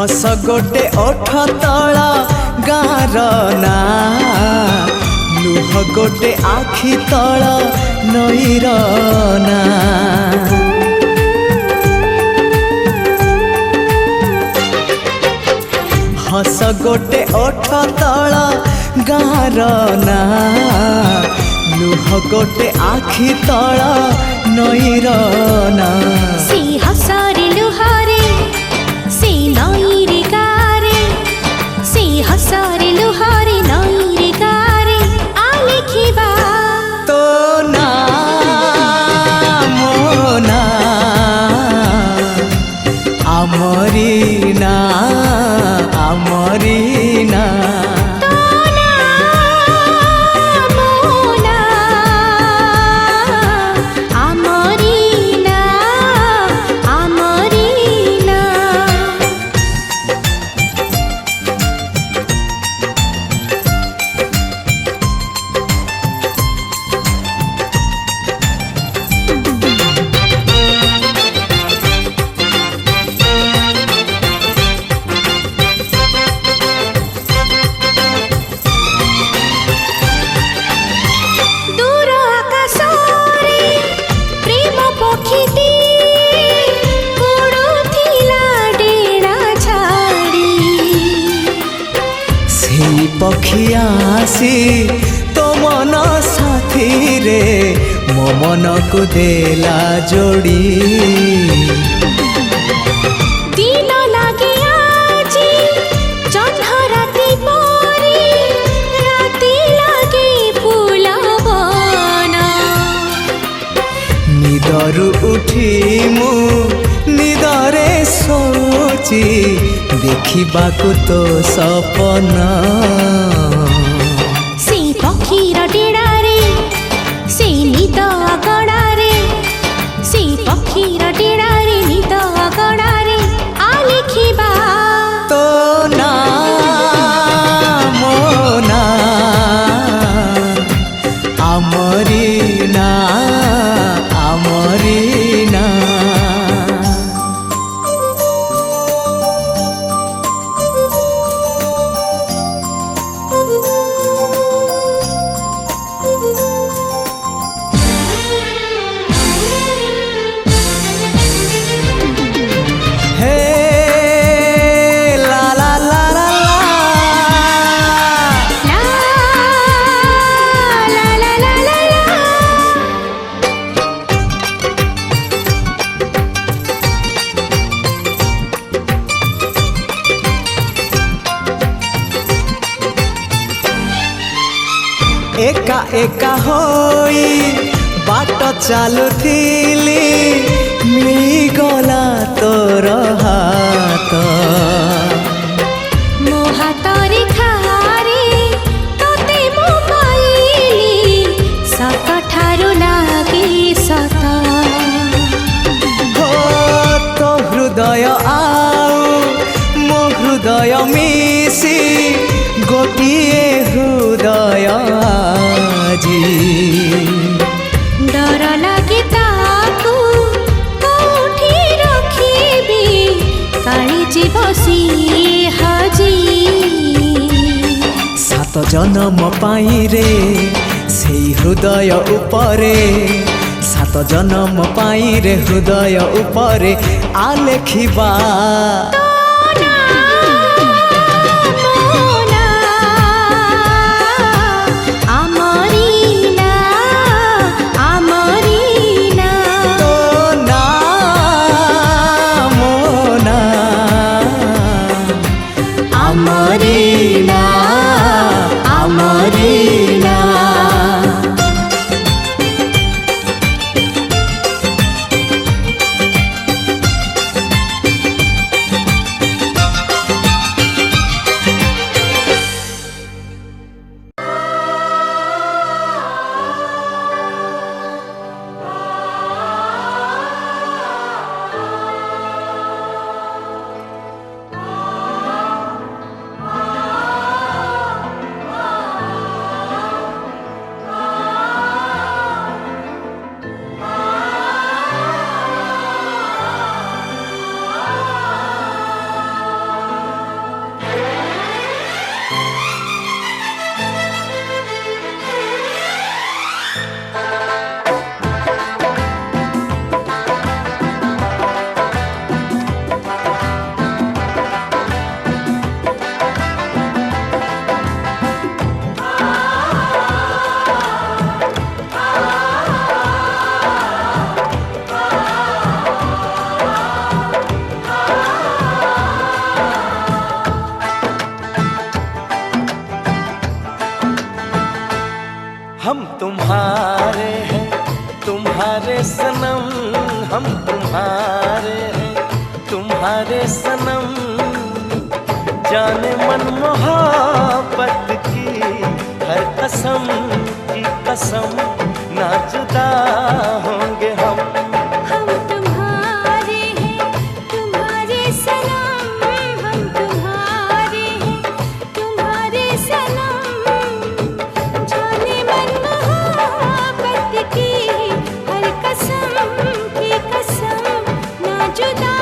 हस गोटे ओठ तला गार ना लुह गोटे आखि तला नईर ना हस गोटे ओठ तला गार ना लुह गोटे आखि तला नईर ना सी हसरे लुहारे सी नईरे गारे सी हसरे लुहारे नईरे गारे आ लिखिबा तो ना मोना आमरी ना आमरी ना पखी आसी तो मन साथी रे मो मन को देला जोड़ी दिन लागे आजी चंद्र राति परी राति लागे फूलवन निदरु उठी मु निदरे सोची देखिबाकु तो सपना से पक्षीर डेड़ारे से निद अगड़ारे से पक्षीर डेड़ारे निद अगड़ारे आ लिखिबा तो ना मोना आमरी ना आमरी ना एका एका होई बाट चालुथिली मिलीगला तोर हाथ मो हातरे खारे तोते मो पाइली सत ठारू लागे सत हो तो हृदय आउ मो हृदय मिसी गोटिए हृदय आजी डर लागे ताकू कोठी रखिबी काली जीवसी हाजी सात जन्म पाई रे सेई हृदय उपरे सात जन्म पाई रे हृदय उपरे आ लेखिबा तुम्हारे हैं, तुम्हारे सनम, हम तुम्हारे हैं, तुम्हारे सनम। जाने मन मोहब्बत की हर कसम की कसम, ना जुदा होंगे हम। हम तुम्हारे हैं, तुम्हारे सनम, हम तुम्हारे हैं, तुम्हारे सनम। जाने मन मोहब्बत की हर कसम की कसम, ना जुदा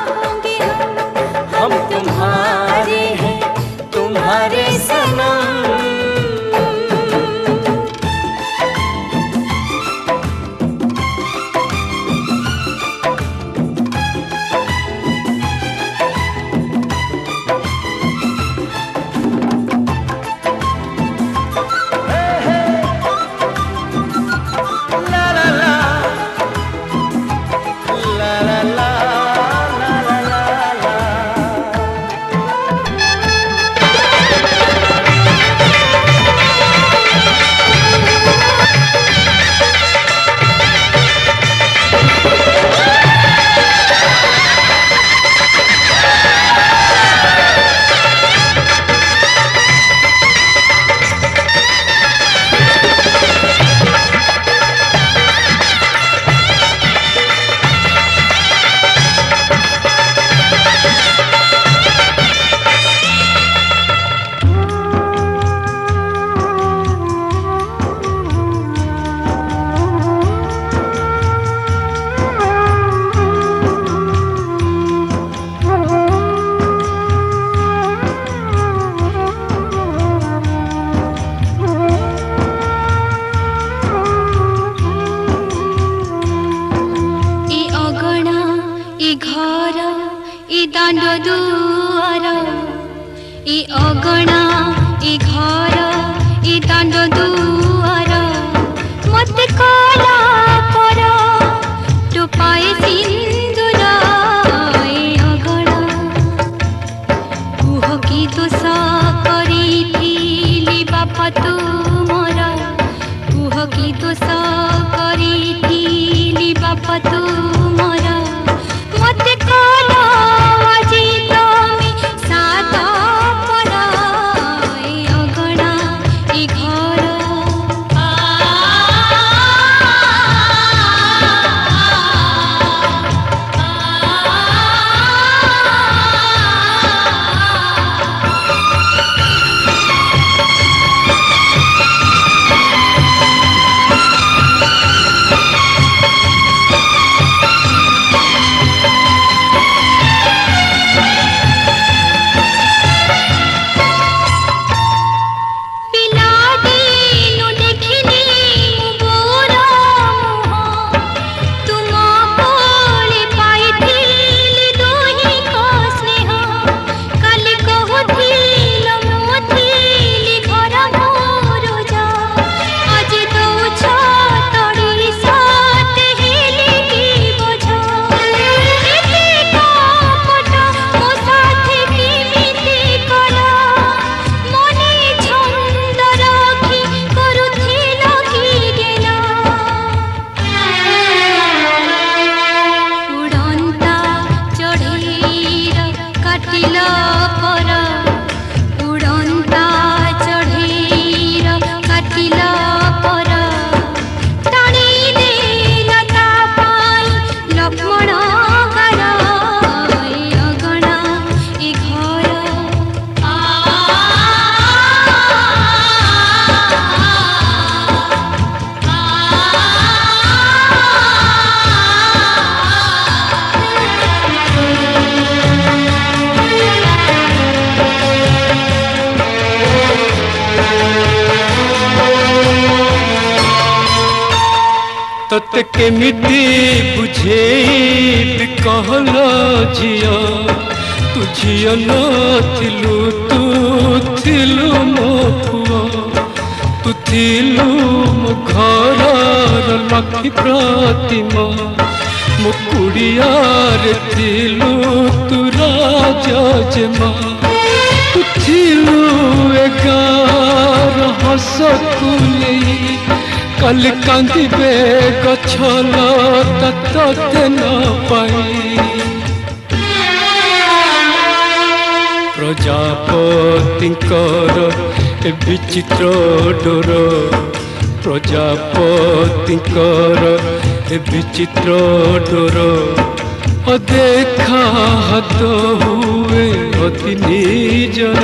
होंगे हम। हम तुम्हारे हैं, तुम्हारे सनम। दांड दुआर ए अगणा ए घर ए दांड दुआर मत कला कर टोपाए सिंदूर ए अगणा कुह की दोष करी बापा तुमर कुह की दोष करी बापा तुमर मत कला तोते केमिति बुझे कहल झिया तू झिया नथिलु तू थिलु मो पुआ तू थिलु मो घरर लक्ष्मी प्रतिमा मो कुड़ियार थिलु तू राजा जेमा। ତୁ ଥିଲୁ ଏ ଗାଁର ହସକୁ ନେଇ କାଲି କାନ୍ଦିବେ ଗଛ ଲତା ତତେ ନ ପାଇ ପ୍ରଜାପତିଙ୍କର ଏ ବିଚିତ୍ର ଡୋର ପ୍ରଜାପତିଙ୍କର ଏ ବିଚିତ୍ର ଡୋର ଅଦେଖା ହାତ ହୁଏ ଅତି ନିଜର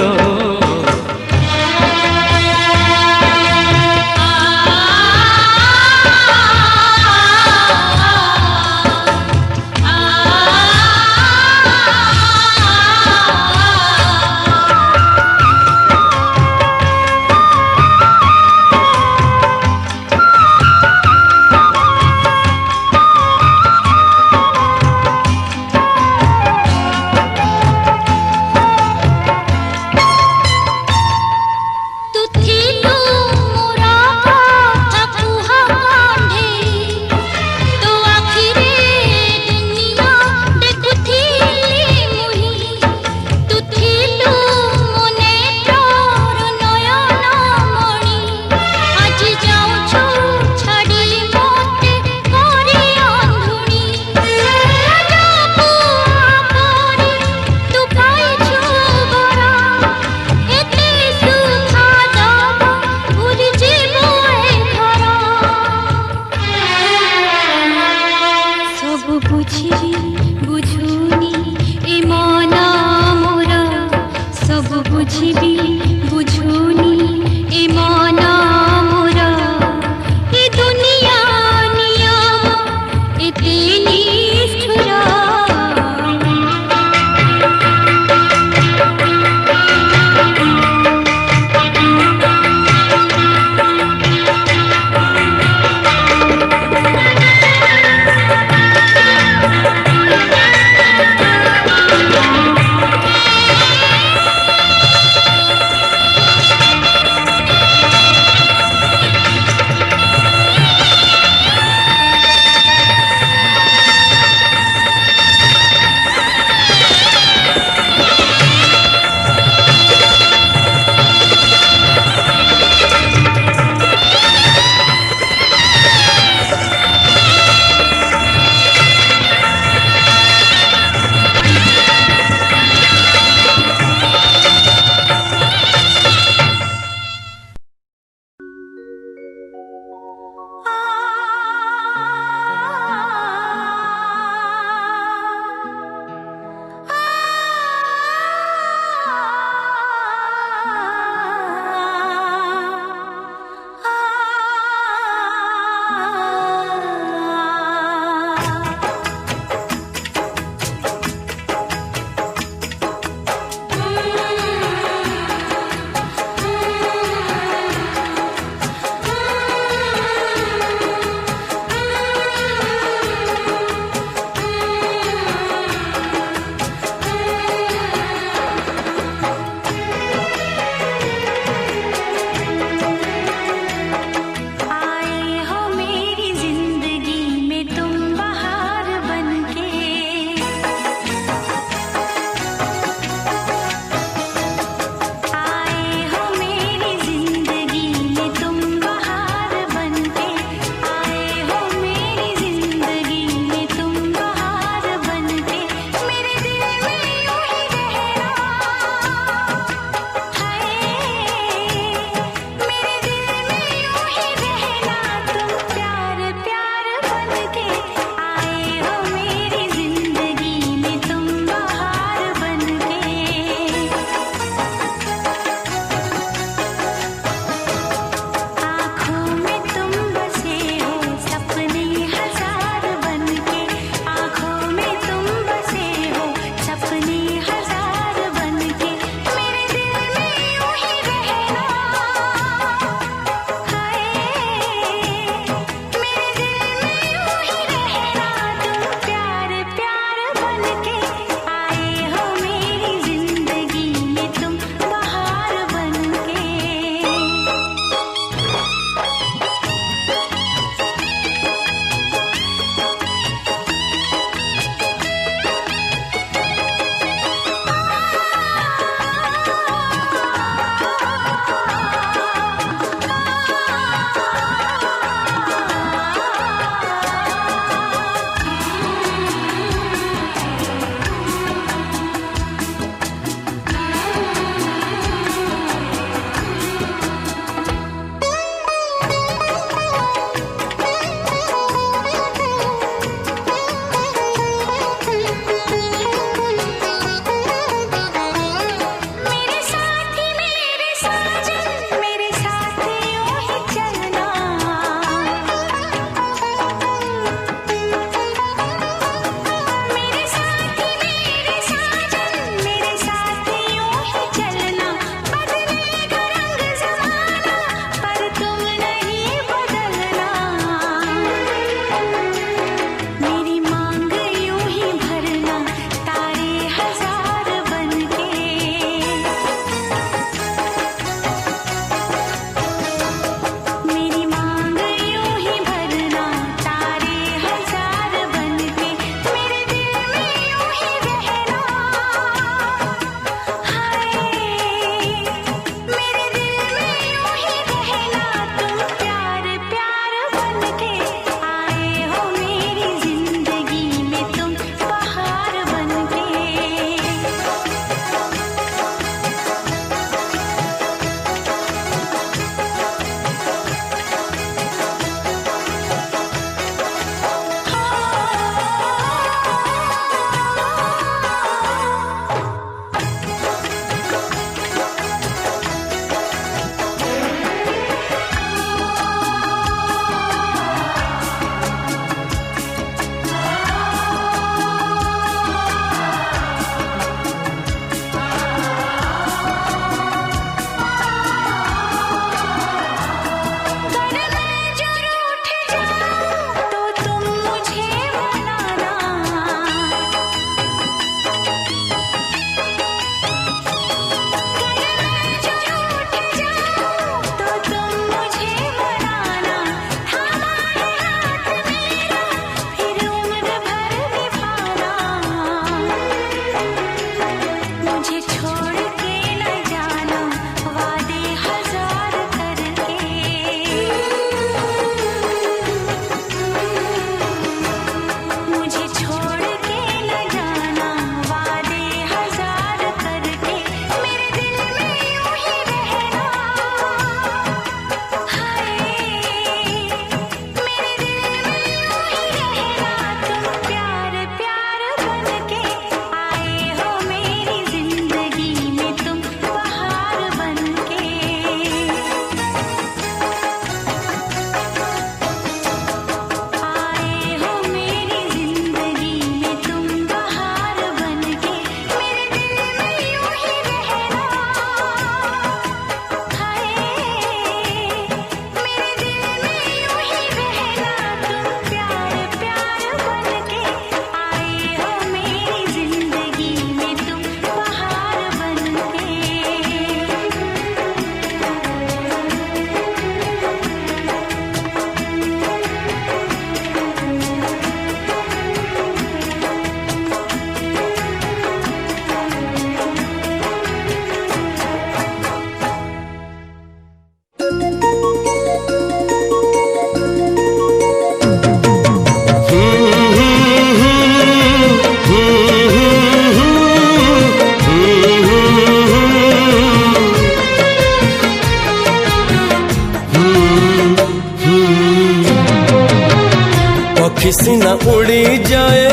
पक्षी सिना उड़ी जाए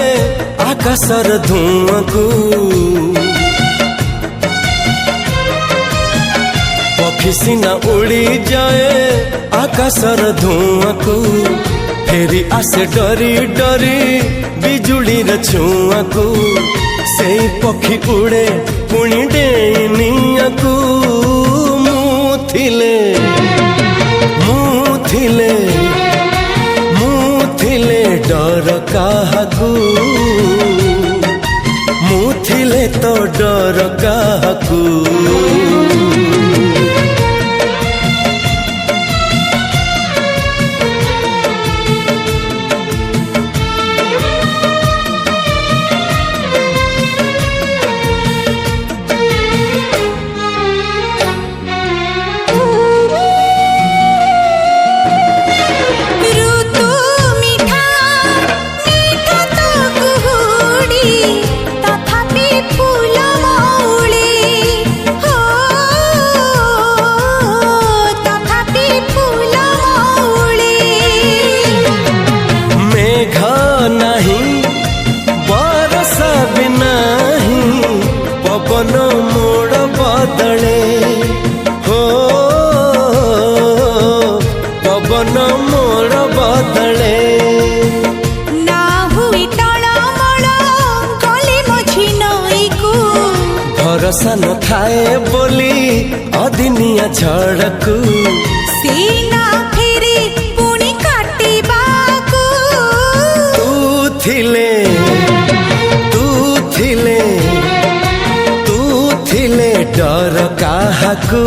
आकाशर धुआं को, पक्षी सिना उड़ी जाए आकाशर धुआं को, फेरी आसे डरी डरी बिजुली रे छुआ को, से पक्षी उड़े पुणी डेनिया को, मुथिले डर काहाकू, मुथिले तो डर काहाकू। पवन मोड़ बदले हो, पवन मोड़ बदले ना हुई टळमळ गली मझी नई को, भरोसा न थाए बोली अदिनिया झड़कू, सीना फेरी पुणी काटिबाकू, तू थिले डर काहाकू,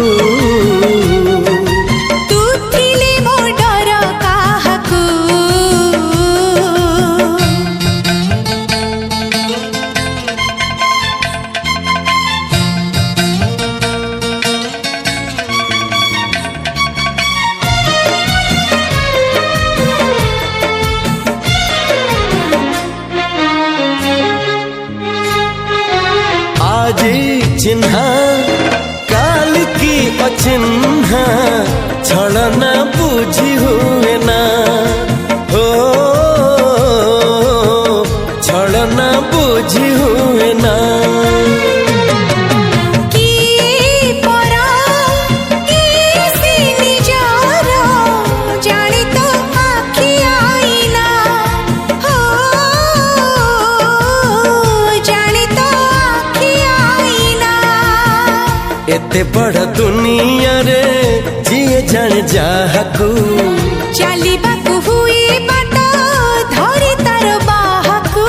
तू थिले मो डर काहाकू। आज चिन्हा काल की अचिन्हा छलना बुझी हुए ना हो, छलना बुझी हुए ना, एते बड़ दुनिया रे जिए जाने जाहकू, चलिबाकू हुई बाट धरी तार बाहकू,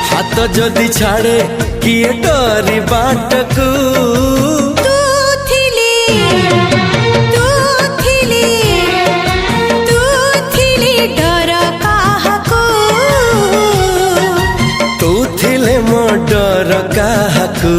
हाथ जदि छाड़े किए डरी बाटकू, तू थिले डर काहाकू, तू थिले मो डर काहाकू।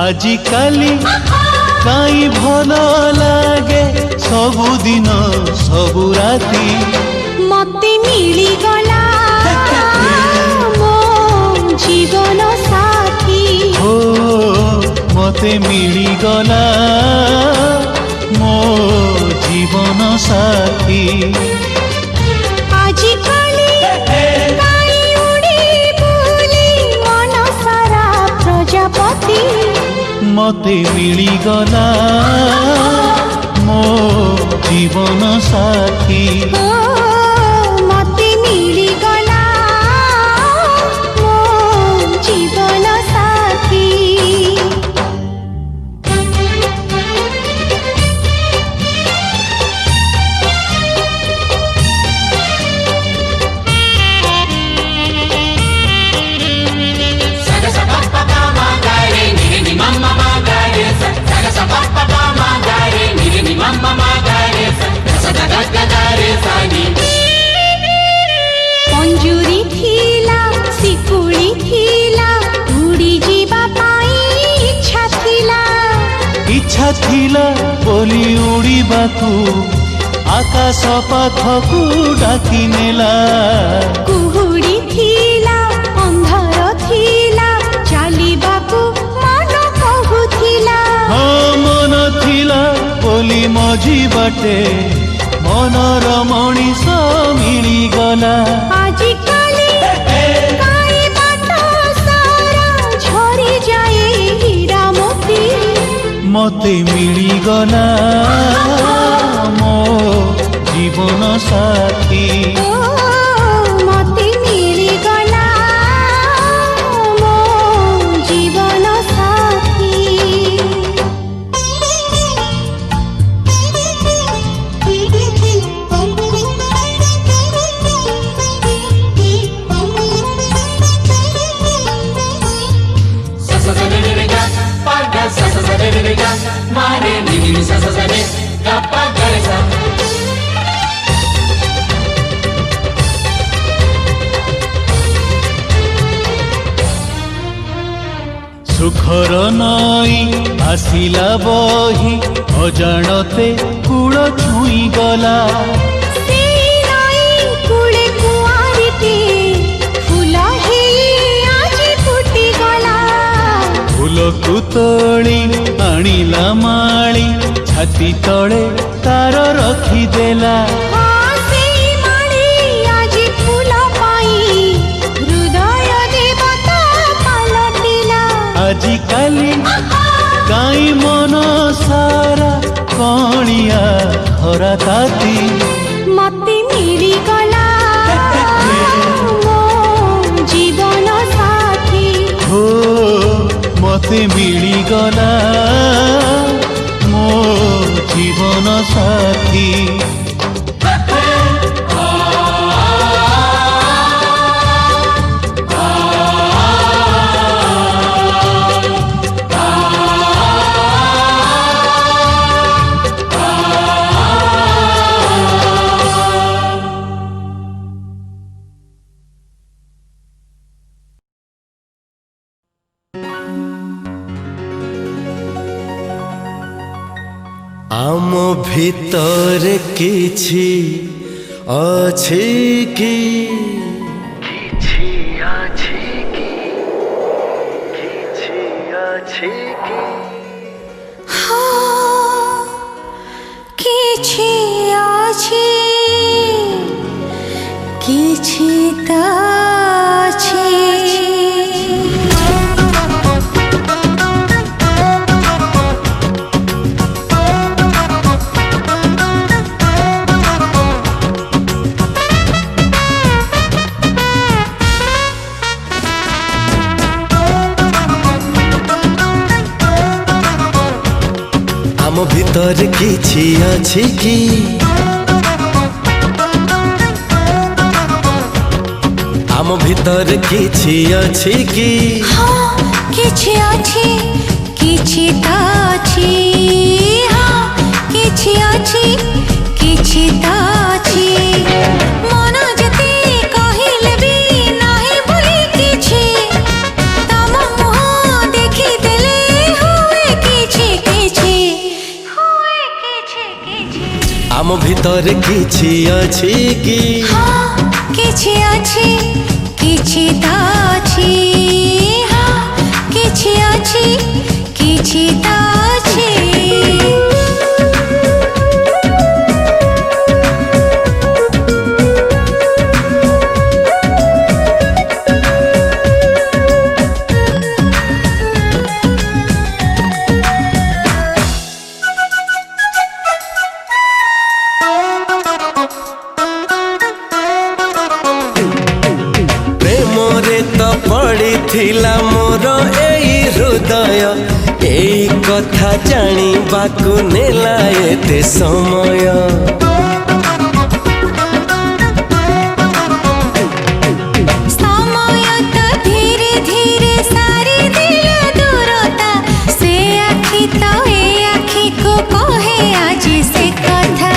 आजिकाली काई भल लागे सबुदिन सबु राती, मते मिली गला मो जीवन साथी, हो मते मिली गला मो जीवन साथी। आजिकाली काई उड़ी बुली मन सारा प्रजापति, मते मिली गला मो जीवन साथी, मते मिली गला मो जीवन साथी। ଇଚ୍ଛା ଥିଲା ବୋଲି ଉଡ଼ିବାକୁ ଆକାଶ ପାଖକୁ ଡାକି ନେଲା। କୁହୁଡ଼ି ଥିଲା ଅନ୍ଧାର ଥିଲା ଚାଲିବାକୁ ମନ କହୁଥିଲା। ହଁ ମନ ଥିଲା ବୋଲି ମଝି ବାଟେ ମନର ମଣିଷ ମିଳିଗଲା। ଆଜିକାଲି କାଇ ବାଟ ସାରା ଝରି ଯାଏ ହୀରା ମୋତି। ମତେ ମିଳିଗଲା ମୋ ଜୀବନ ସାଥୀ। ମତେ ମିଳିଗଲା ମୋ ଜୀବନ ସାଥୀ। ସୁଖର ନଈ ଆସିଲା ବହି ଅଜାଣତେ କୂଳ ଛୁଇଁଗଲା। ସେଇ ନଈ କୂଳେ କୁଆଁରୀଟେ ଫୁଲ ହେଇ ଆଜି ଫୁଟିଗଲା। ଫୁଲକୁ ତୋଳି ଆଣିଲା ମାଳି ଛାତି ତଳେ ତାର ରଖିଦେଲା। ହଁ ସେଇ ମାଳି ଆଜି ଫୁଲ ପାଇଁ ହୃଦୟ ଦେବତା ପାଲଟିଲା। ଆଜିକାଲି କାଇଁ ମନ ସାରା କଣିଆ ଖରା ତାତି। ମତେ ମିଳିଗଲା ମୋ ଜୀବନ ସାଥୀ। ହୋ ମତେ ମିଳିଗଲା ମୋ ଜୀବନ ସାଥୀ। ଆମ ଭିତରେ କିଛି ଅଛି କି? କିଛି ଅଛି କି? କିଛି ଅଛି କି? କିଛି ଅଛି କିଛି ତ ଅଛି। ଆମ ଭିତରେ କିଛି ଅଛି କି? ଆମ ଭିତରେ କିଛି ଅଛି କି? ହଁ କିଛି ଅଛି କିଛି ତ ଅଛି। ହଁ କିଛି ଅଛି କିଛି ତ ଅଛି। ମନ ଯେତେ କହିଲେ ବି ନାହିଁ ବୋଲି କିଛି। ତମ ମୁହଁ ଦେଖିଦେଲେ ହୁଏ କିଛି କିଛି। ହୁଏ କିଛି କିଛି। ଆମ ଭିତରେ କିଛି ଅଛି କି? ହଁ କିଛି ଅଛି କିଛି ତ ଅଛି। ହଁ କିଛି ଅଛି କିଛି ତ ଅଛି। ପଡ଼ିଥିଲା ମୋର ଏଇ ହୃଦୟ। ଏଇ କଥା ଜାଣିବାକୁ ନେଲା ଏତେ ସମୟ। ସମୟ ତ ଧୀରେ ଧୀରେ ସାରିଦେଲା ଦୂରତା। ସେ ଆଖି ତ ଏ ଆଖିକୁ କହେ ଆଜି ସେ କଥା।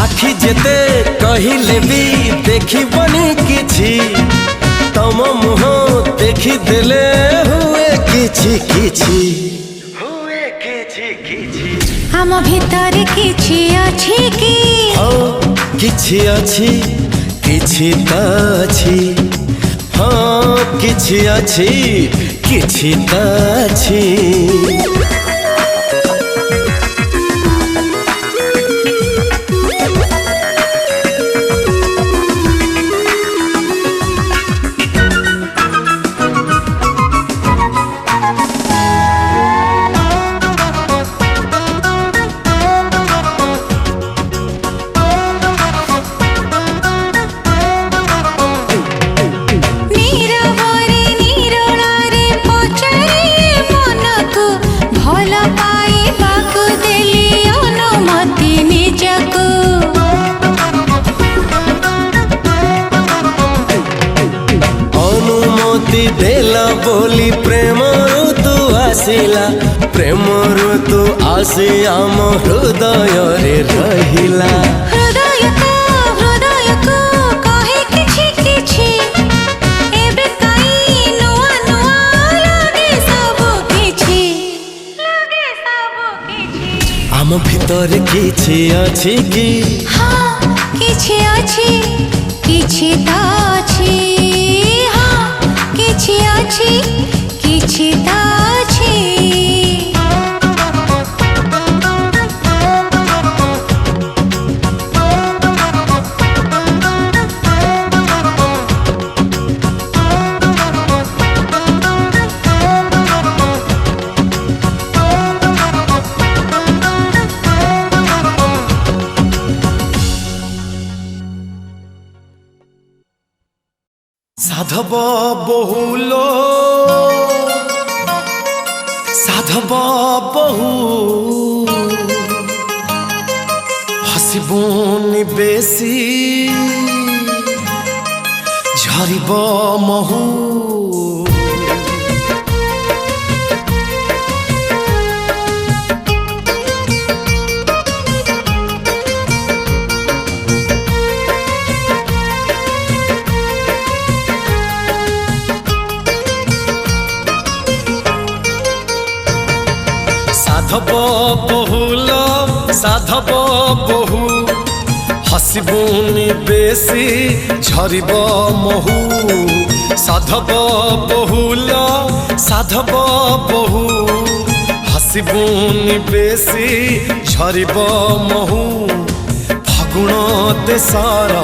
ଆଖି ଯେତେ କହିଲେ ବି ଦେଖିବନି କିଛି। ତମ ମୁହଁ ଦେଖିଦେଲେ ହୁଏ କିଛି କିଛି। ହୁଏ କିଛି କିଛି। आम भितर किछि अछि कि हाँ किछि अछि किछि त अछि हाँ किछि अछि किछि त अछि नीरवरे निरोलारे पचारे मनकु भल पाइबाकु देली अनुमति निजकु अनुमति देला बोली प्रेम ऋतु आसिला प्रेम ऋतु आसी आम हृदय रे रहिला हृदयको कहे किछि किछि एबे काई नुआ नुआ लागे सब किछि आम भितर किछि अछि कि हाँ किछि अछि किछि त अछि हाँ किछि अछि किछि त अछि साधव बहुलो साधव बहु हसिबुनि बेसी झरिब महु साधव बहुल साधव बहु हसिबुनि बेसी झरिब महु साधव बहुल साधव बहु हसिबुनि बेसी झरिब महु फागुण देशर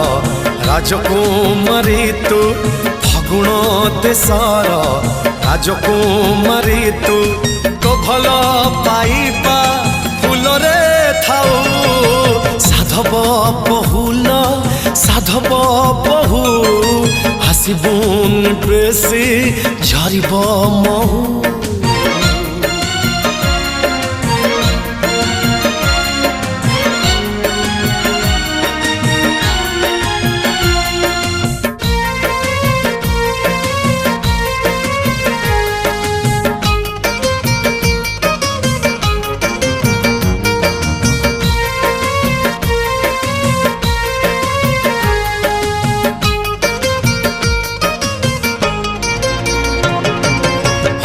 राजकुमारी तू फागुण देशर राजकुमारी तू तो भल पाइबा फूलरे थाऊ साधव बहुल साधव बहु हसिबुनि बेसी झरिब महु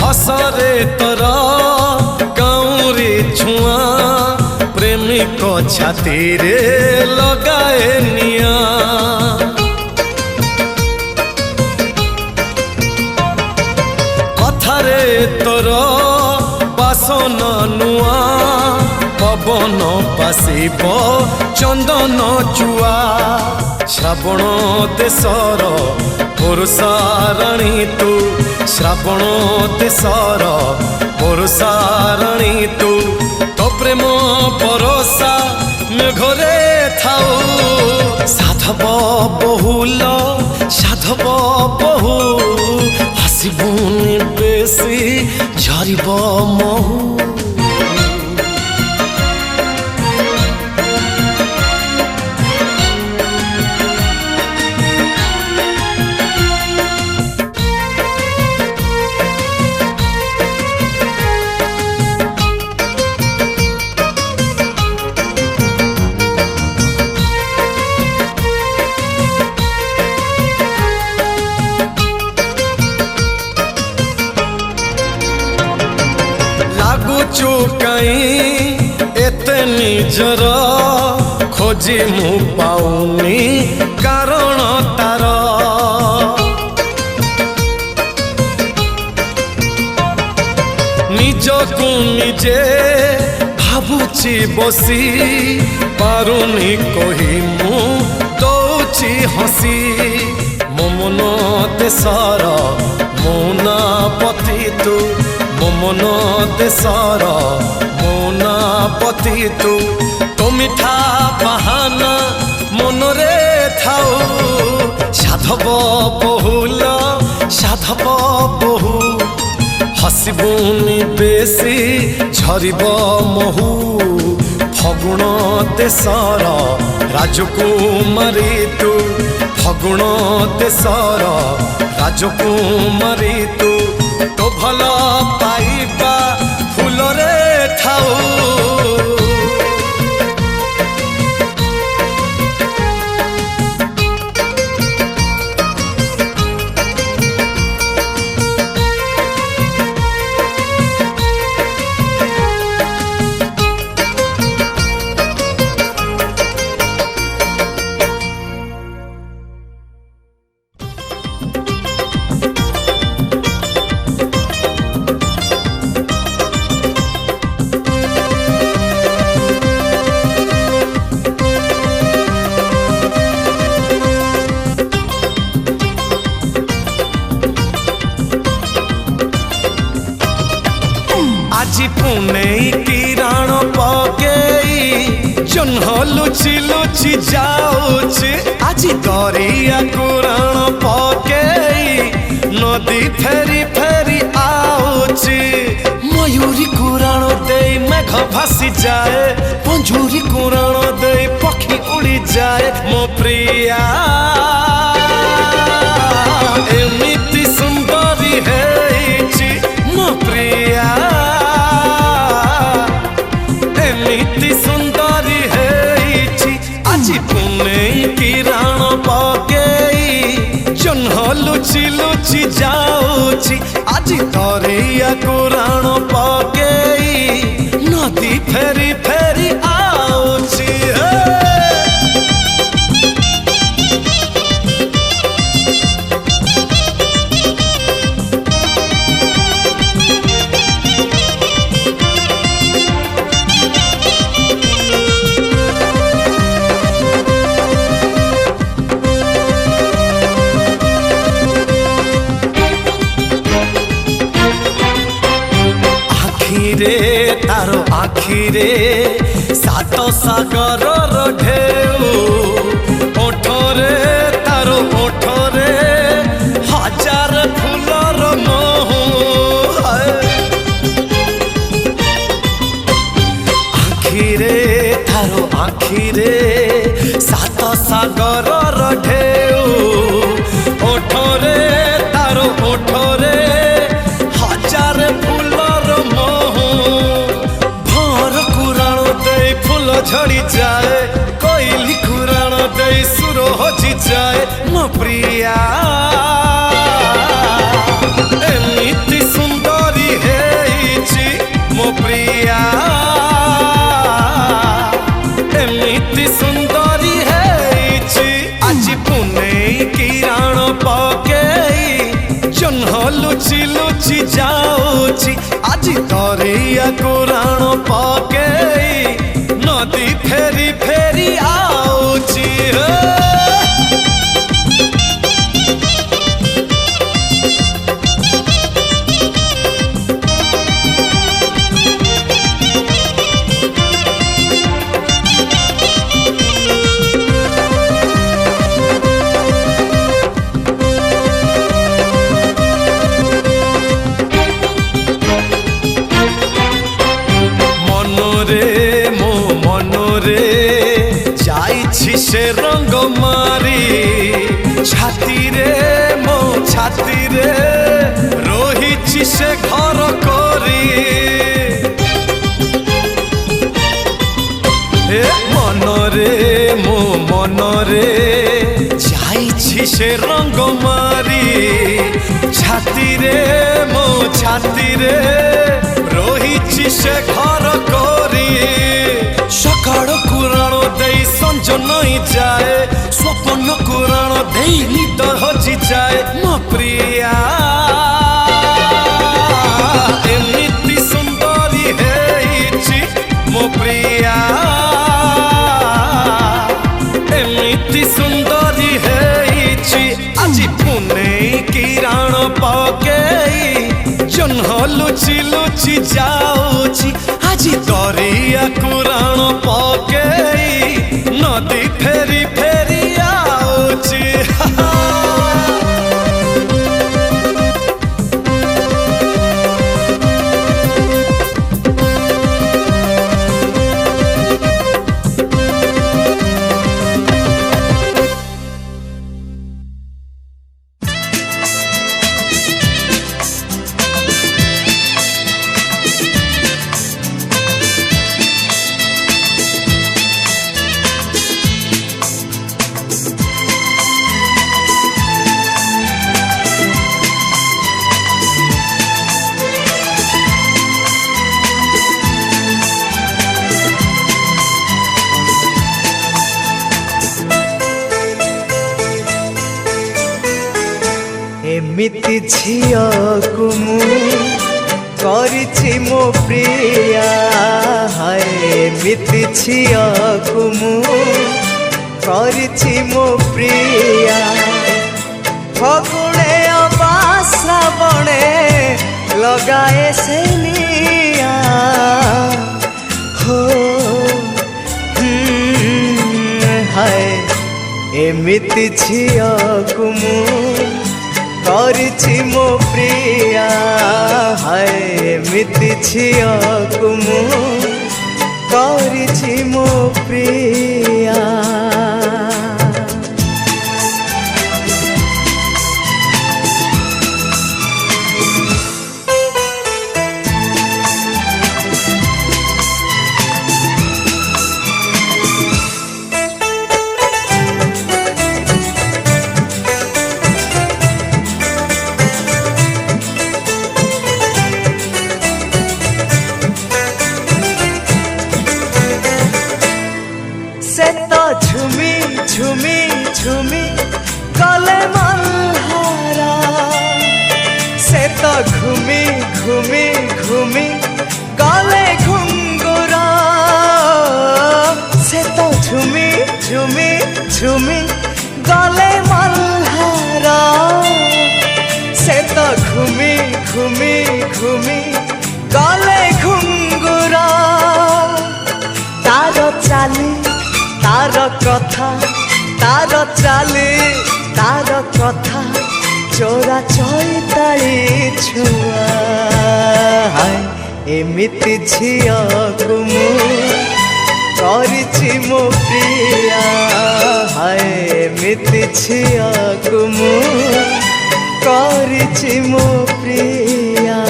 हसरे तोरा गाँवरे छुआ प्रेमिक छाती रे लगाए निया कथारे तोरा बासन नुआ पवन पासिब चंदन चुआ श्रावण देशर पुरुषाराणी तू श्रावण देशर पुरुषाराणी तू तो प्रेम भरोसा मेघरे थाऊ साधव बहुल साधव बहु हसिबुनि बेसी झरिब महु ନିଜର ଖୋଜି ମୁଁ ପାଉନି କାରଣ ତାର ନିଜକୁ ନିଜେ ଭାବୁଛି ବସି ପାରୁନି କହି ମୁଁ ଦଉଛି ହସି ମୋ ମନ ଦେଶର ମୌନା ପତି ତୁ ମୋ ମନ ଦେଶର ମୌନା ପତି ତୁ ତୋ ମିଠା ବାହାନା ମନରେ ଥାଉ ସାଧବ ବହୁଲ ସାଧବ ବହୁ ହସିବୁନି ବେଶୀ ଝରିବ ମହୁ ଫଗୁଣ ଦେଶର ରାଜକୁମାରୀ ତୁ ଫଗୁଣ ଦେଶର ରାଜକୁମାରୀ ତୁ ତୋ ଭଲ ପାଇବା ଫୁଲରେ ଥାଉ আজি পুনে কিରଣ পকেই জহ্ন লুচি লুচি যাଉଛି আজি দরিয়া কুরাণ পকেই নদী ফেরি ফেরি আଉଛି ময়ূরী কুরাণ দেই মেঘ ভাসি যায় পঞ্জুরি কুরাণ দেই পক্ষী উড়ি যায় মো প্রিয়া এমিতি সুন্দরী হেইছি মো প্রিয়া এমিতি সুন্দরী হেইছি আজি পুনে কিରଣ পকেই জহ্ন লুচি লুচি যাଉଛି আজি দরিয়া কুরাণ পকেই নদী ফেরি ফেরি আଉଛି তার আখিরে সাত সাগরর ঢেউ ওঠরে তার ওঠরে হাজার ফুলর মহু আখিরে তার আখিরে সাত সাগরর ঢেউ ওঠরে তার ওঠরে হাজার ফুলর মহু ঝড়ি যায় কোইলি কুরাণ দেই সুর হজি যায় মো প্রিয়া এমিতি সুন্দরী হেইছি মো প্রিয়া এমিতি সুন্দরী হেইছি আজি পুনে কিରଣ পকেই জহ্ন লুচি লুচি যাଉଛି আজি দরিয়া কুরাণ পকেই নদী ফেরি ফেরি আଉଛି সে রঙ মারি ছাতিরে মো ছাতিরে রহিছি সে ঘর করি মনরে মো মনরে যাইছি ଆଖି ସେ ରଙ୍ଗ ମାରି ଛାତିରେ ମୋ ଛାତିରେ ରହିଛି ସେ ଘର କରି ସକାଳକୁ ରାଣ ଦେଇ ସଞ୍ଜ ନଇଁ ଯାଏ ସ୍ୱପ୍ନକୁ ରାଣ ଦେଇ ନିଦ ହଜିଯାଏ ମୋ ପ୍ରିୟା ଏମିତି ସୁନ୍ଦରୀ ହେଇଛି ମୋ ପ୍ରିୟା ଏମିତି ସୁନ୍ଦରୀ ହେଇଛି ଆଜି ପୁନେଇ କିରଣ ପକେଇ ଜହ୍ନ ଲୁଚି ଲୁଚି ଯାଉଛି ଆଜି ଦରିଆକୁ ରାଣ ପକେଇ ନଦୀ ଫେରି ଫେରି ଆଉଛି एमिति झियकु मु करिछि मो प्रिया हाय एमिति झियकु मु करिछि मो प्रिया फगुणे अबासा बणे लगाए से निया हो हाय एमिति झियकु मु करिछि मो प्रिया हाय एमिति झियकु मु करिछि मो प्रिया झुमी झुमी झुमी गले मल्हारा से तो घूमी घूमी घूमी गले घुंगुरा से तो झुमी झुमी झुमी गले मल्हारा से तो घूमी घूमी घूमी गले घुंगुरा तार चाली तार कथा तार चाली तार कथा चोरा चैताली छुआ हाय एमिति झियकु मु करिछि मो प्रिया हाय एमिति झियकु मु करिछि मो प्रिया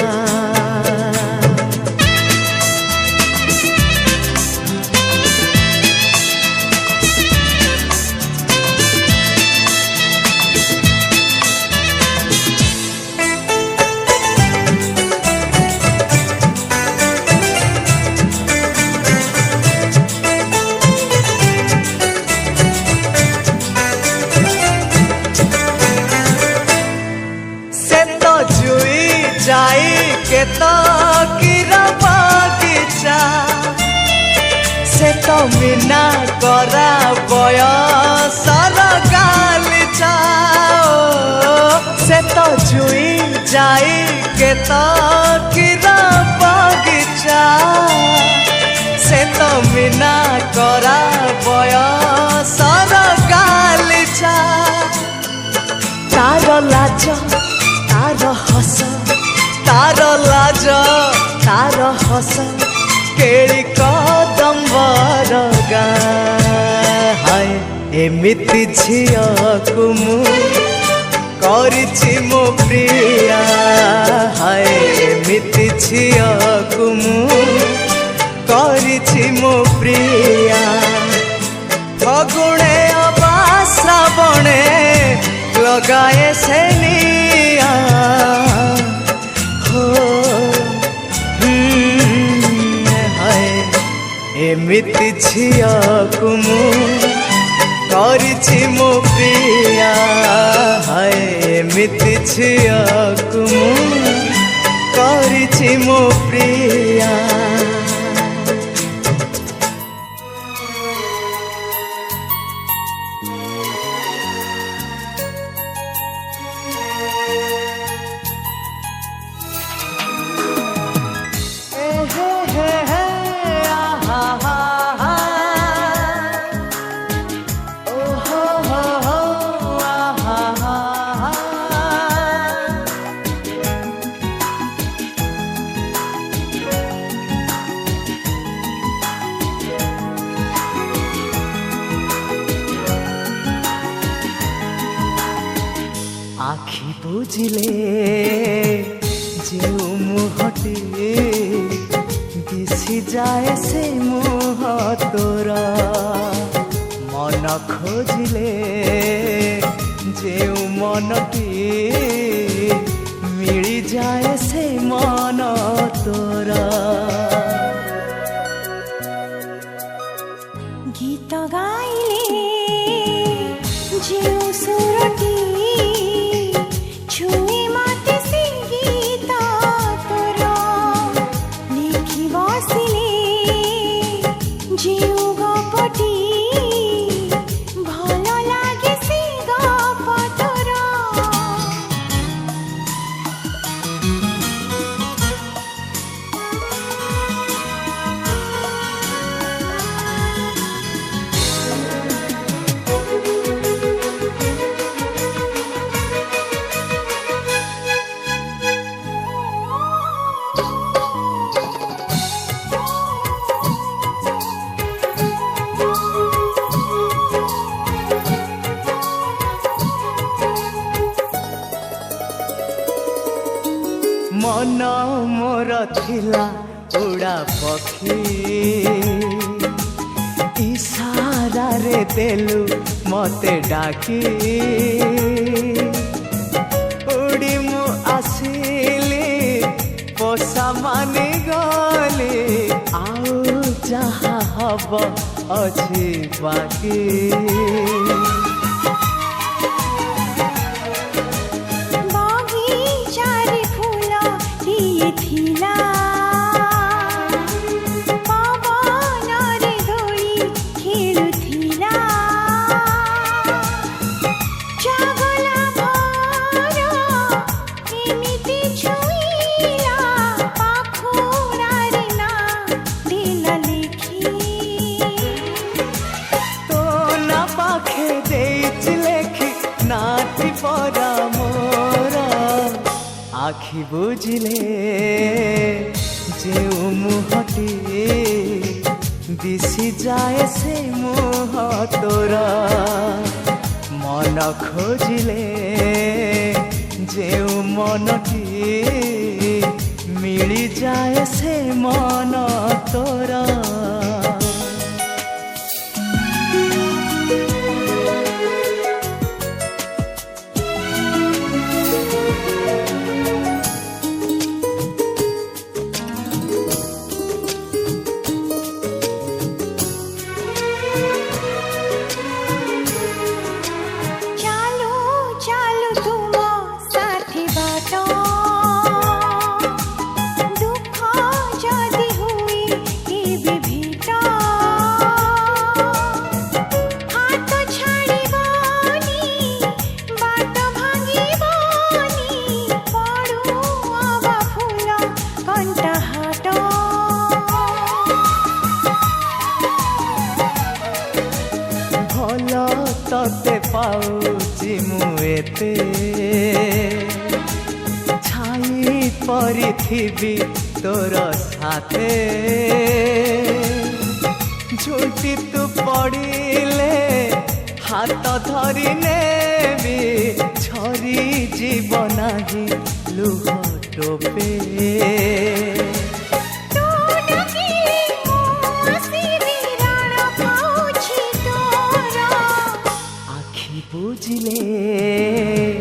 जाई के तो किरा बगीचा से तो मीना करा बयसर गालीचा से तो जुई जाई के तो किरा बगीचा से तो मीना करा बयसर गालीचा तार लाज तार हस तार लाज तार हस केड़ी कदम्बर गाँ हाय एमिति झियकु मु करिछि मो प्रिया हाय एमिति झियकु मु करिछि मो प्रिया फगुणे अबा श्रावणे गाए से निया हो हाय एमिति झिया कुमु करिछि मो प्रिया हाय एमिति झिया कुमु करिछि मो प्रिया आखि बुझिले जे मुहटी दिशि जाए से मुह तोरा मन खोजिले जे मनटी मिली जाए से मन तोरा गीत गाइले जे सुरटी छुई माते से गीत तोरा लिखि बसिले जीव गपटी भल लागे से गप तोरा मन मोर थिला उड़ा पखी इशारा रे देलु मते डाकी उड़ी मु आसिली पोसा मानी गली आउ जहा हब अछि बाकी थिला पवन रे दोली खेलुथिला जगला भर एमिति छुइला पाखुरा रे ना दिल लिखी तो ना पाखे देइछ लेखि नाथि परा मोरा आखि बुझिले जे मुहटी दिशि जाए से मुह तोरा मन खोजिले जे मनटी मिली जाए से मन तोरा तते पाउची मुएते छाई परिथिबी तोर साथे झुटी तू पड़िले हाथ धरी नेबी झरी जीवनाही लुह टोपे बुझिले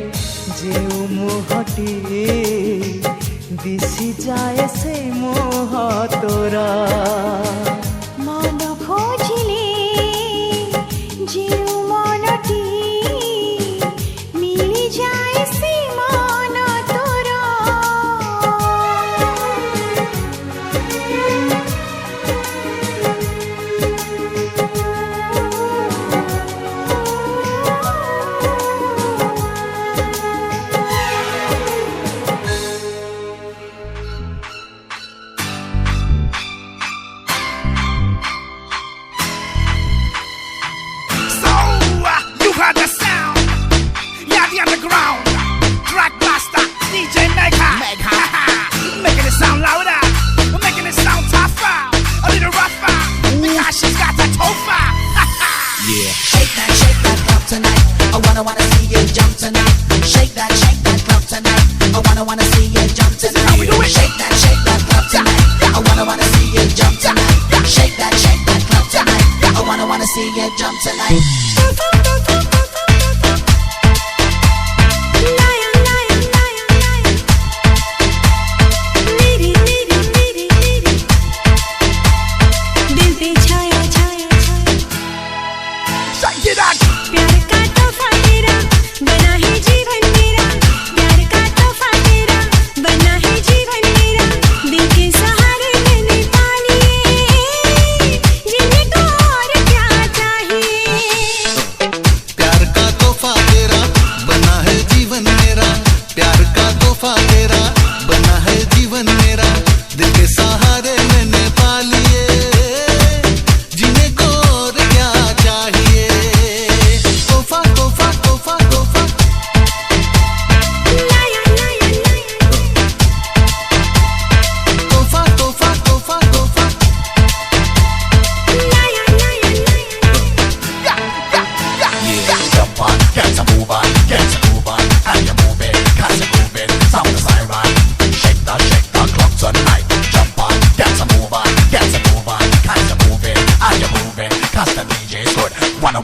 मुहटी दिशि जाए से मोह तोरा मन खोजिले जीव मनटी मिली जाए से मन तोरा Jump tonight.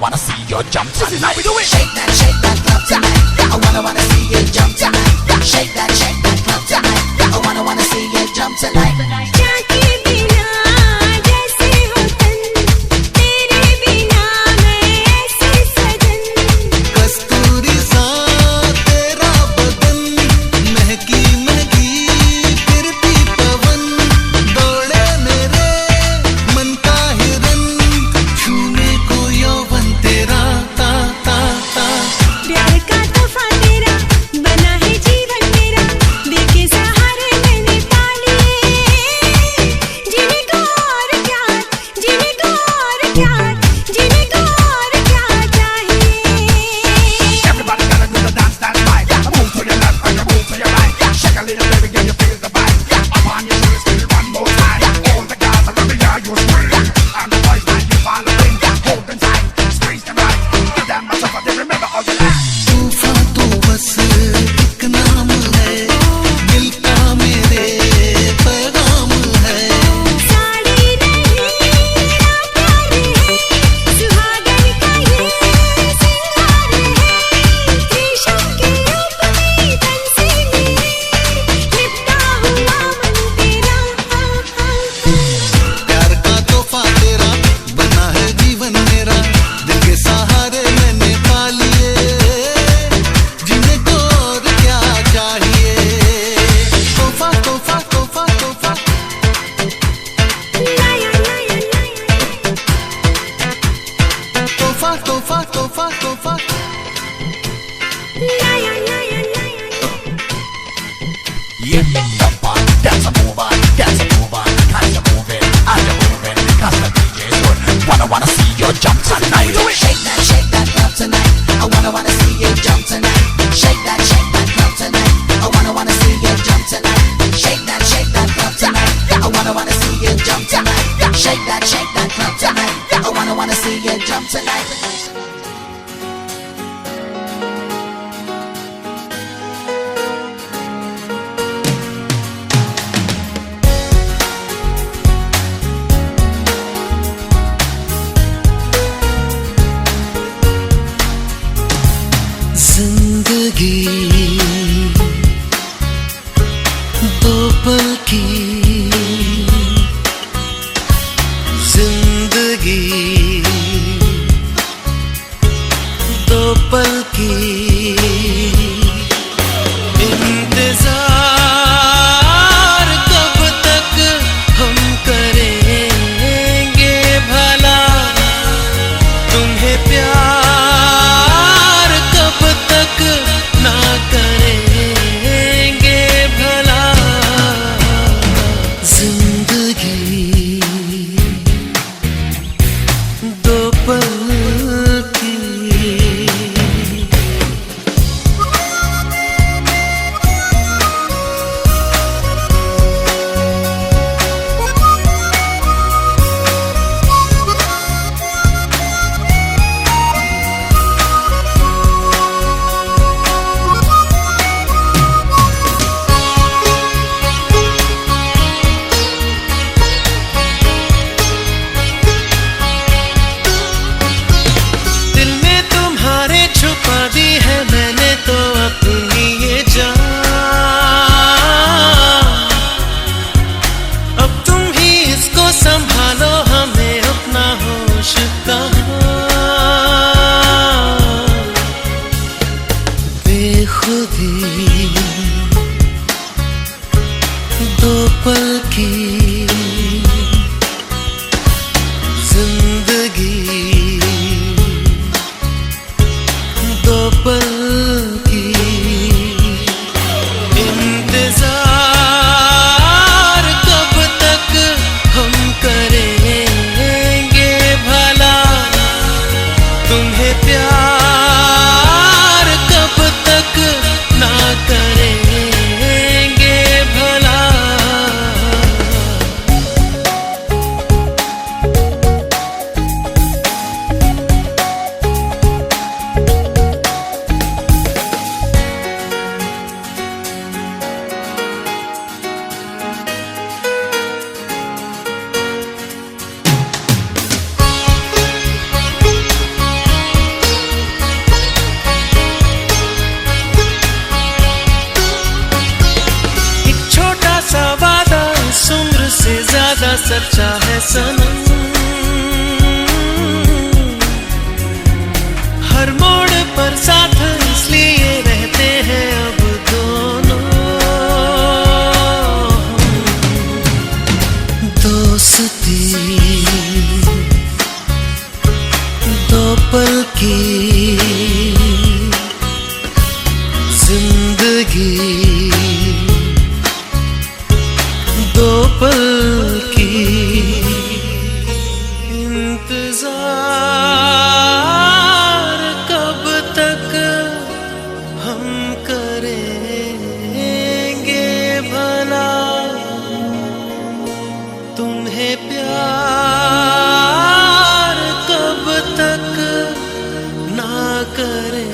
Wanna see you jump tonight. Shake that club tonight. I wanna see you jump tonight. Shake that club tonight. I wanna see you jump tonight. Jump on, dance and move on, cause you're moving, and you're moving, cause the DJ's good. Wanna see you jump tonight. Shake that club tonight. I wanna see you jump tonight. Shake that club tonight. I wanna see you jump tonight. Shake that club tonight. I wanna see you jump tonight. Shake that club tonight. I wanna see you jump tonight. जिंदगी खुद ही दो पल की जिंदगी, दो पल की इंतजार कब तक हम करेंगे भला, तुम्हें प्यार कब तक ना करेंगे भला। से ज्यादा सच्चा है सनम, हर मोड़ पर साथ इसलिए रहते हैं अब दोनों। दोस्ती दो पल की जिंदगी, दो पल की इंतजार कब तक हम करेंगे भला, तुम्हें प्यार कब तक ना करें।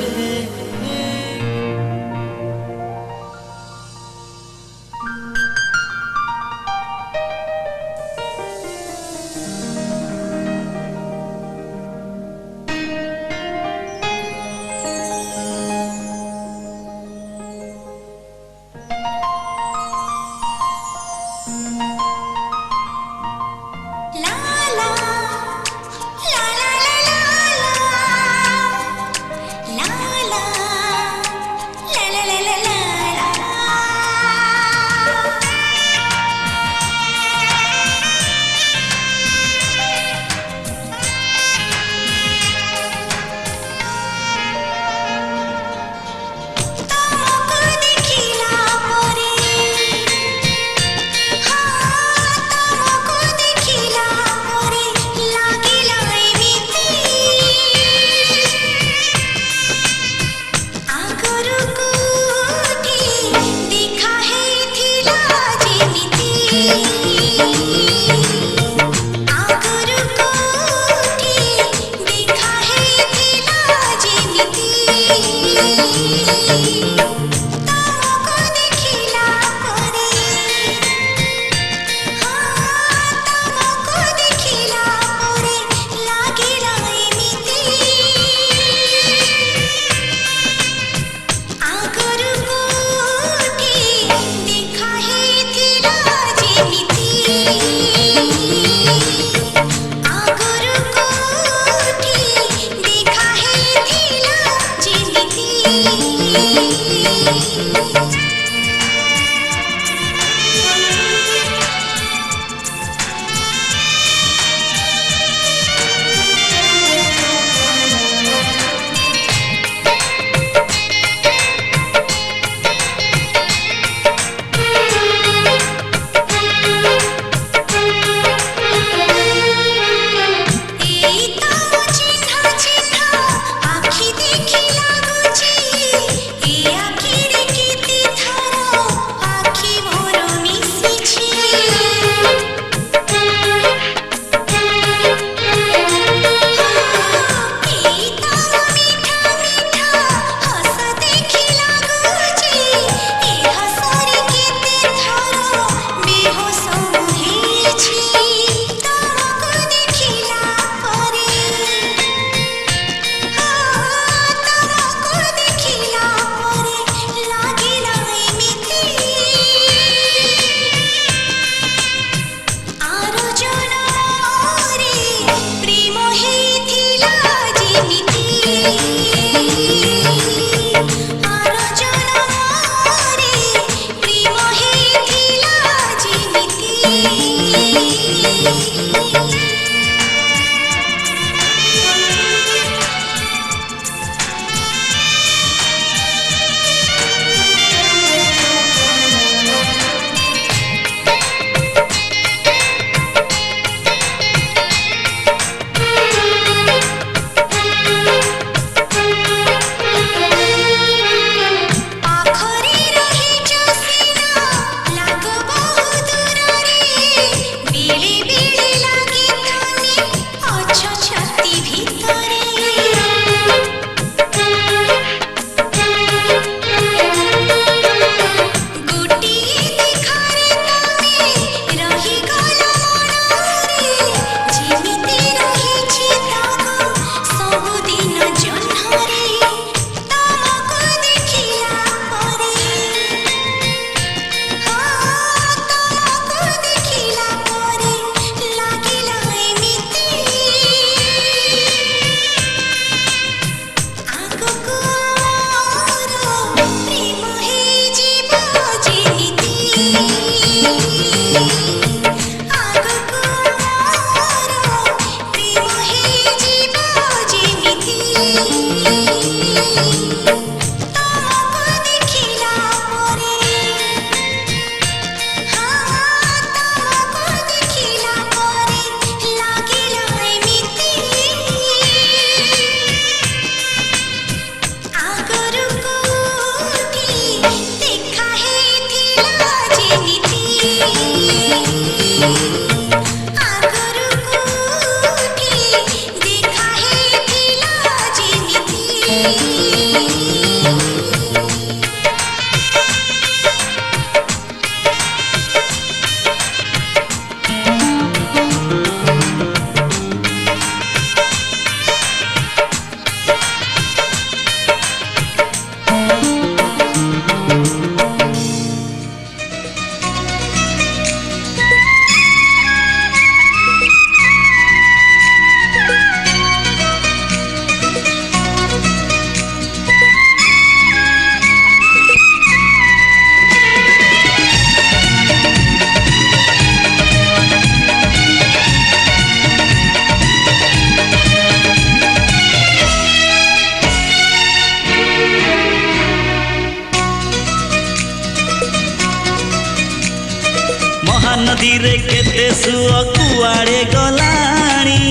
महानदी रे केते सुअ कुआड़े गलाणी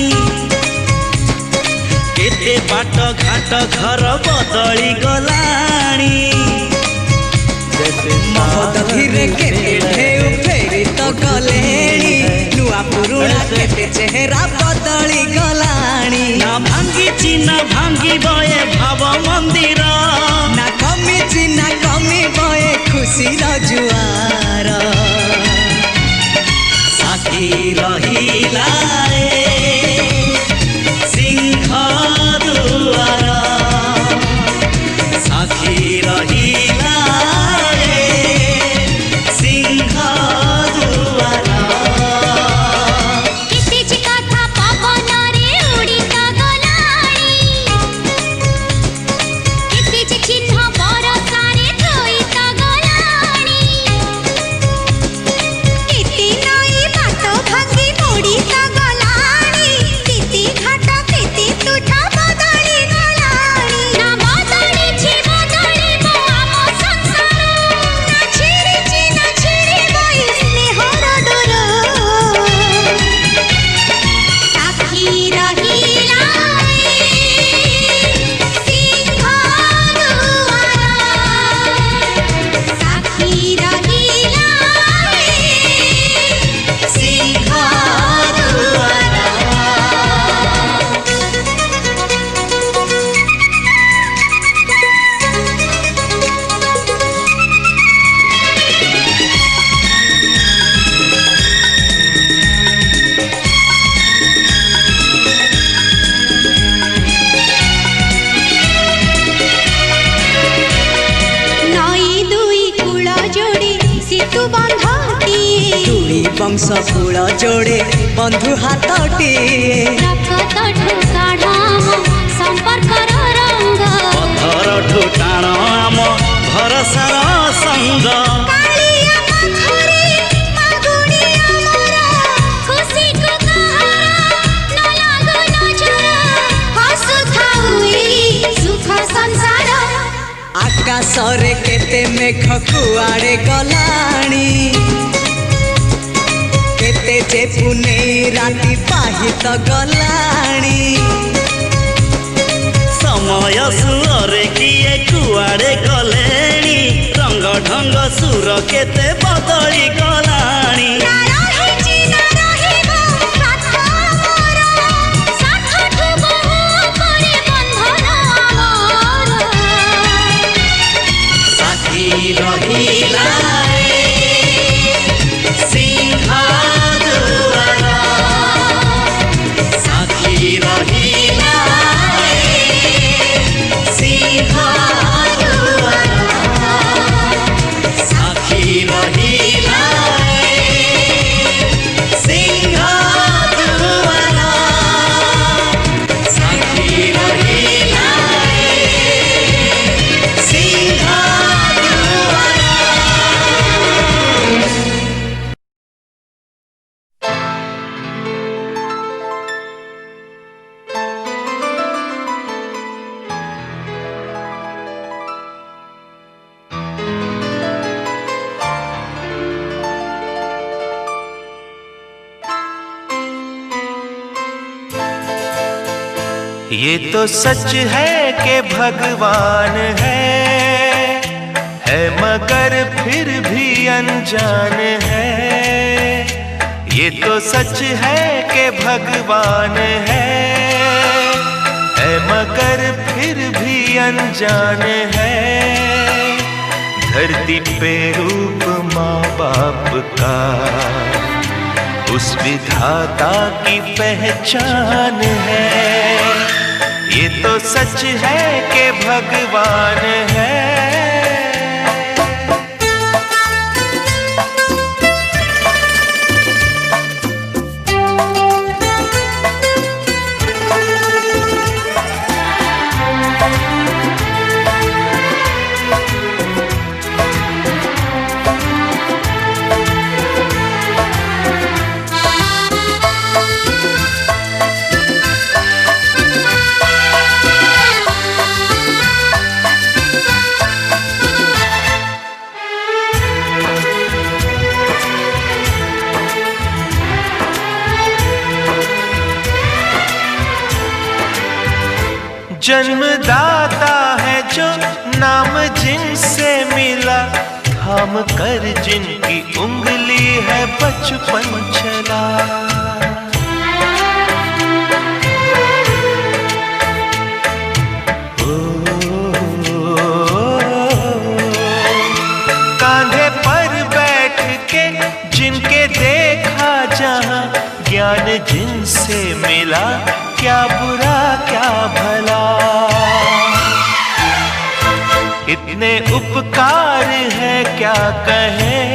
केते बाट घाट घर बदली गलाणी महानदीरे केते ढेउ फेरी तो गलेणी नुआ पुरुणा केते चेहरा बदली गलाणी ना भांगी ना भांगी बये भाव मंदिर ना कमी बये खुशी जुआर साथी रहिला रे सिंह दुआर साथी रहिला रे सिंह दुआर कितेज कथा पवन रे उड़ित गलाणी कितेज चिन्ह बरसा रे थोइत गलाणी किति नई बात भांगी मोड़ित गलाणी किति घाट किति तुठ बदली गलाणी ना बदली छि बदली बो आम संसार ना छिड़ी बई स्नेहर डोर साथी रहिला सिंह दुआर साथी रहिला सिंह दुआर नई दुई कूल जोड़ी सितु बंधटिए दुई वंश कूल जोड़े बंधु हाथटिए रक्तठु काढाम संपर्कर रंग पथर ठुटाण आम भरसार संग कालिया पाखरे मागुड़िया मोरा खुशी को कहारा न लागो नजर हसु थाउई सुख संसार आकाशरे केते मेघ कुआड़े गलाणी केते जे पुनेई राति पाहित गलाणी समय सुअरे किए कुआड़े गलेणी रंग ढंग सुर केते बदली गलाणी ना रहिछि ना रहिबो साथ मोर साथठु बहु परे बंधन अमर साथी रहिला रे सिंह दुआर साथी रहिला रे सिंह दुआर साथी रहिला रे सिंह दुआर साथी रहिला रे सिंह दुआर ये तो सच है कि भगवान है मगर फिर भी अनजान है। ये तो सच है कि भगवान है मगर फिर भी अनजान है। धरती पे रूप माँ बाप का उस विधाता की पहचान है। ये तो सच है कि भगवान है। जन्मदाता है जो नाम जिनसे मिला, थाम कर जिनकी उंगली है बचपन चला। कांधे पर बैठ के जिनके देखा जहां, ज्ञान जिनसे मिला, क्या बुरा क्या भला। इतने उपकार है क्या कहें,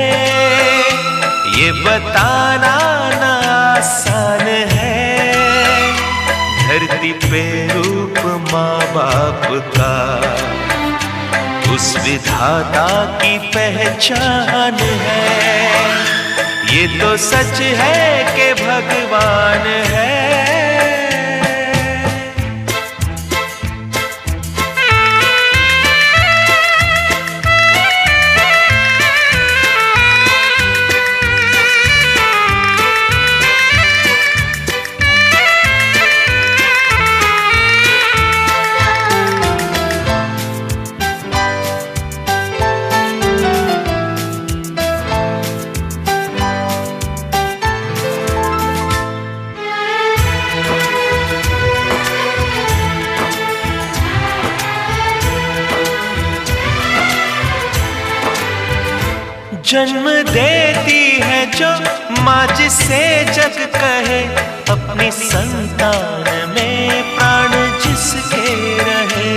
ये बताना ना आसान है। धरती पे रूप माँ बाप का, उस विधाता की पहचान है। ये तो सच है कि भगवान है। जन्म देती है जो माँ जिसे जग कहे, अपनी संतान में प्राण जिसके रहे।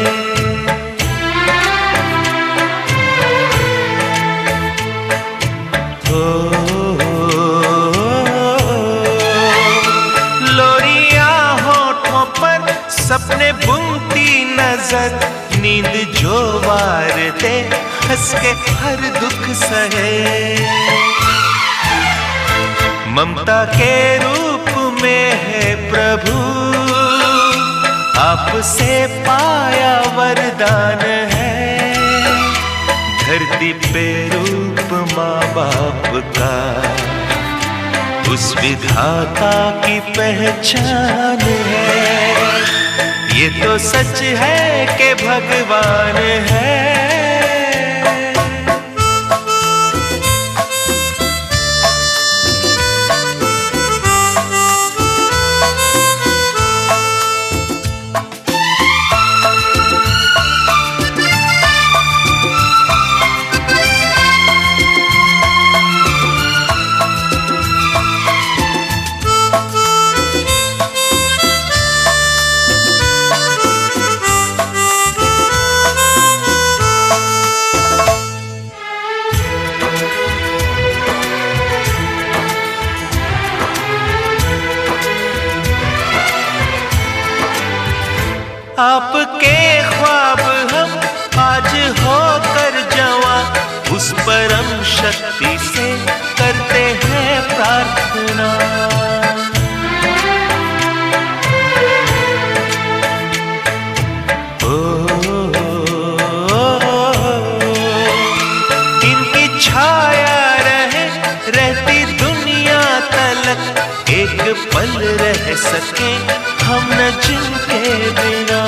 लोरिया होठों पर सपने बुनती नजर, नींद जो वार दे हंस के हर दुख सहे। ममता के रूप में है प्रभु, आपसे पाया वरदान है। धरती पे रूप माँ बाप का, उस विधाता की पहचान है। ये तो सच है कि भगवान है। आपके ख्वाब हम आज होकर जवां, उस परम शक्ति से करते हैं प्रार्थना। इनकी छाया रहती दुनिया तलक, एक पल रह सके हम न जिनके बिना।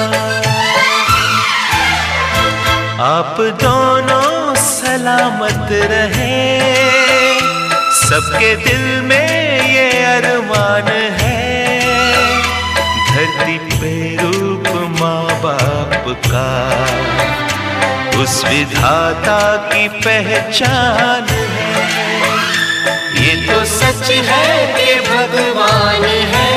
आप दोनों सलामत रहे, सबके दिल में ये अरमान है। धरती पे रूप माँ बाप का, उस विधाता की पहचान है। ये तो सच है कि भगवान है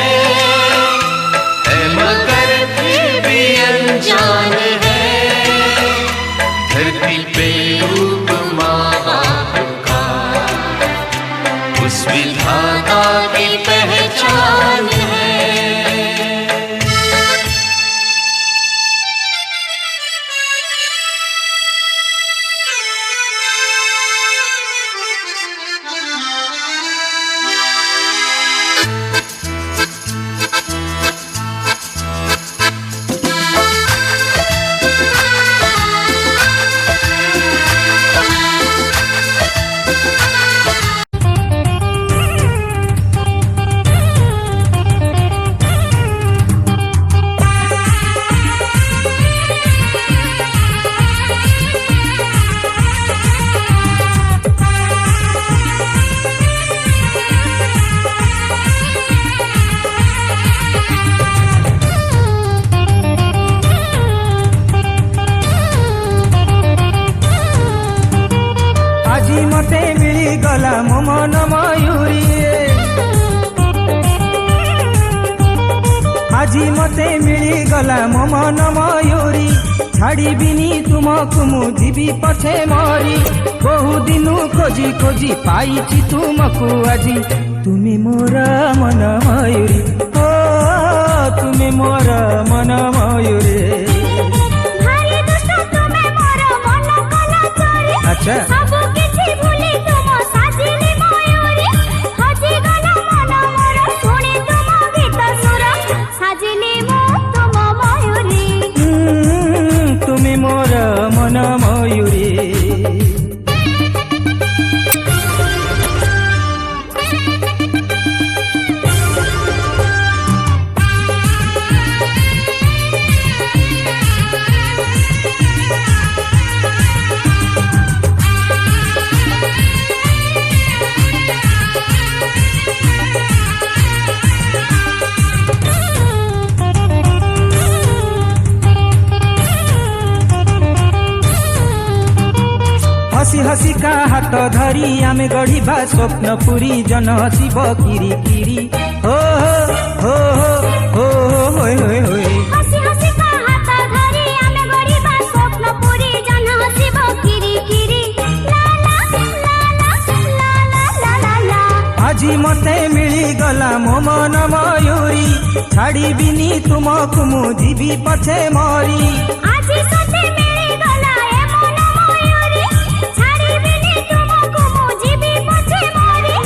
मगर फिर भी अनजान है। धरती पे रूप माँ बाप का, उस विधाता की पहचान है। আজি মতে মিলি গলা মো মন ময়ূরী আজি মতে মিলি গলা মো মন ময়ূরী ছাড়িবিনি তুমকু মু ଯିବି ପଛେ মরি বহু দিনু খোঁজি খোঁজি পাইছি তুমকু আজি তুমি মোর মন ময়ূরী ও তুমি মোর মন ময়ূরী ভারি দুষ্ট তুমি মোর মন কলা চোরি আচ্ছা সব কিছু ভুলি তুম সাজিলি ময়ূরী হজি গলা মন মোর শুনি তুম গীত সুর সাজিলি মু তুম ময়ূরী তুমি মোর মন ময়ূরী हसी हसी का हाथ धरी आमे गढ़िबा स्वप्न पुरी जन हसिब किरी किरी हो हो हो हो हो हसी हसी का हाथ धरी आमे गढ़िबा स्वप्न पुरी जन हसिब किरी किरी ला ला ला ला ला ला ला ला আজি मते मिली गला मो मन मयूरी छाड़िबिनी तुमकु मु जीवी पछे मरी আজি सते मिली गला ए मन मयूरी छाड़िबिनी तुमकु मु जीवी पछे मरी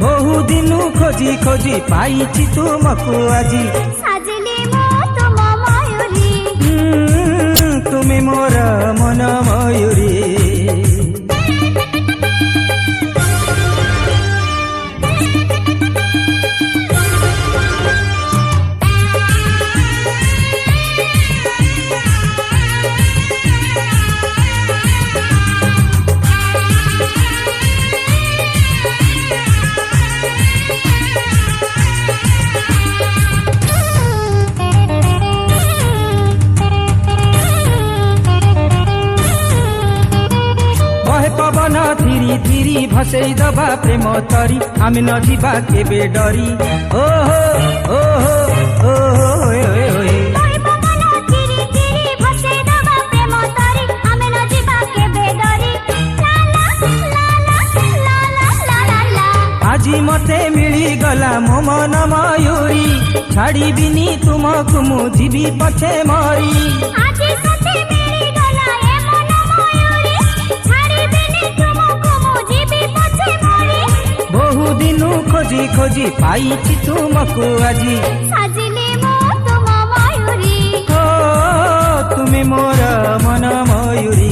बहु दिनु खोजी खोजी पाइछि तुमकु আজি साजिली मु तुम मयूरी तुमी मोर मन मयूरी पवन थिरी थिरी भसै दबा प्रेम तरी आमे नजिबा केबे डरी ओ हो ओ हो ओए ओए ओए पवन थिरी थिरी भसै दबा प्रेम तरी आमे नजिबा केबे डरी ला ला ला ला ला ला ला ला আজি मते मिली गला मो मन मयूरी छाड़िबिनी तुमकु मु जीवी पछे मरी আজি सते मिली गला ए मन मयूरी छाड़िबिनी तुमकु मु जीवी पछे मरी बहु दिनु खोजी खोजी पाइछि तुमकु আজি साजिली मु तुम मयूरी ओ तुमी मोर मन मयूरी